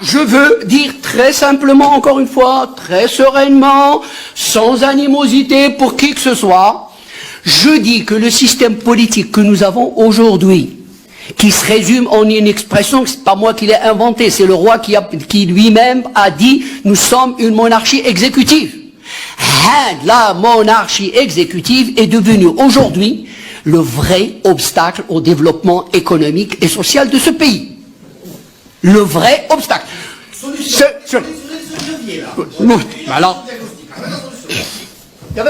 je veux dire très simplement, encore une fois, très sereinement, sans animosité pour qui que ce soit, je dis que le système politique que nous avons aujourd'hui, qui se résume en une expression, c'est pas moi qui l'ai inventé, c'est le roi qui lui-même a dit, nous sommes une monarchie exécutive. La monarchie exécutive est devenue aujourd'hui le vrai obstacle au développement économique et social de ce pays. Le vrai obstacle. Alors,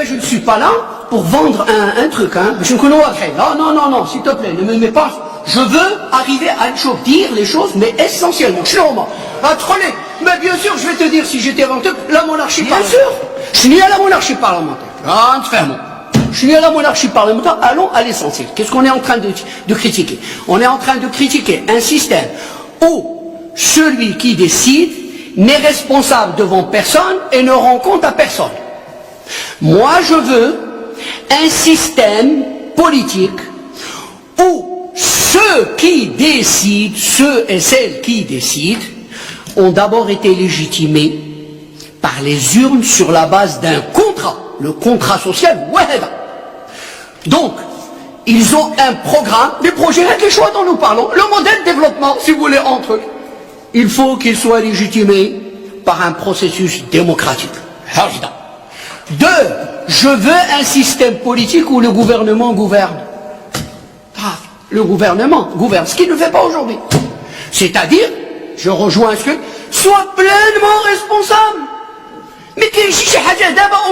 je ne suis pas là pour vendre un truc. Je ne connais pas. Non, s'il te plaît, ne me mets pas. Je veux arriver à dire les choses, mais essentiellement. Mais bien sûr, je vais te dire, si j'étais avant tout, la monarchie parlementaire. Je suis ni à la monarchie parlementaire. Je suis ni à la monarchie parlementaire. Allons à l'essentiel. Qu'est-ce qu'on est en train de critiquer? On est en train de critiquer un système où celui qui décide n'est responsable devant personne et ne rend compte à personne. Moi, je veux un système politique où ceux qui décident, ceux et celles qui décident, ont d'abord été légitimés par les urnes sur la base d'un contrat, le contrat social Waheda. Donc, ils ont un programme, des projets, les choix dont nous parlons, le modèle de développement, si vous voulez, entre eux. Il faut qu'il soit légitimé par un processus démocratique. Deux, je veux un système politique où le gouvernement gouverne. Le gouvernement gouverne, ce qu'il ne fait pas aujourd'hui. C'est-à-dire, je rejoins ce que, soit pleinement responsable. Mais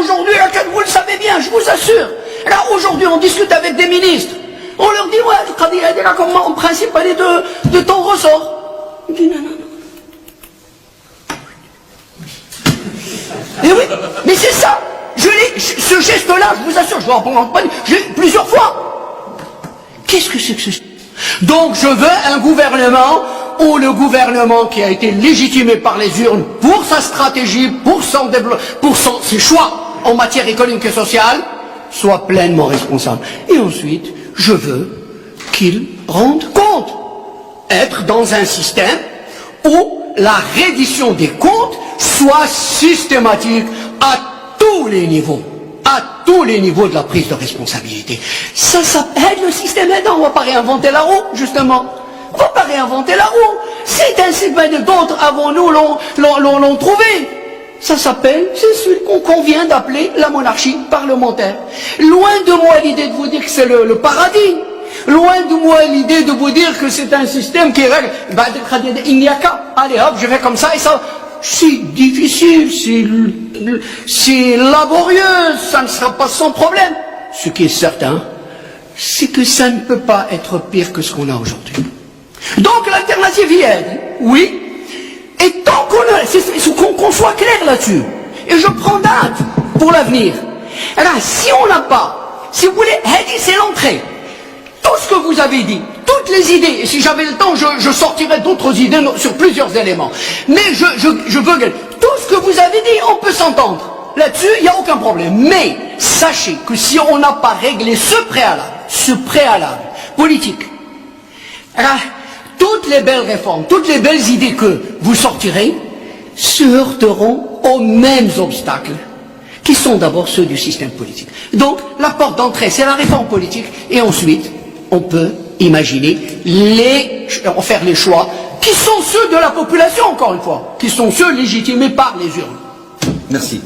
aujourd'hui, vous le savez bien, je vous assure. Là, aujourd'hui, on discute avec des ministres. On leur dit, en principe, elle est de ton ressort. On dit, non. Et oui, mais c'est ça. Ce geste-là, je vous assure, je vais en prendre plusieurs fois. Qu'est-ce que c'est que ce... Donc, je veux un gouvernement où le gouvernement qui a été légitimé par les urnes pour sa stratégie, pour ses choix en matière économique et sociale, soit pleinement responsable. Et ensuite, je veux qu'il rende compte. Être dans un système où la reddition des comptes soit systématique à tous les niveaux. À tous les niveaux de la prise de responsabilité. Ça s'appelle le système aidant. On ne va pas réinventer la roue, justement. On ne va pas réinventer la roue. C'est un système d'autres avant nous l'ont trouvé. Ça s'appelle, c'est ce qu'on vient d'appeler la monarchie parlementaire. Loin de moi l'idée de vous dire que c'est le paradis. Loin de moi l'idée de vous dire que c'est un système qui règle. Il n'y a qu'à. Allez hop, je vais comme ça et ça. C'est difficile, c'est laborieux, ça ne sera pas sans problème. Ce qui est certain, c'est que ça ne peut pas être pire que ce qu'on a aujourd'hui. Donc l'alternative y est, oui. Et tant qu'on soit clair là-dessus, et je prends date pour l'avenir. Alors, si on n'a pas, si vous voulez, c'est l'entrée. Tout ce que vous avez dit, toutes les idées, et si j'avais le temps, je sortirais d'autres idées sur plusieurs éléments. Mais je veux que tout ce que vous avez dit, on peut s'entendre. Là-dessus, il n'y a aucun problème. Mais sachez que si on n'a pas réglé ce préalable politique, alors, toutes les belles réformes, toutes les belles idées que vous sortirez se heurteront aux mêmes obstacles qui sont d'abord ceux du système politique. Donc, la porte d'entrée, c'est la réforme politique, et ensuite, on peut imaginer faire les choix qui sont ceux de la population, encore une fois, qui sont ceux légitimés par les urnes. Merci.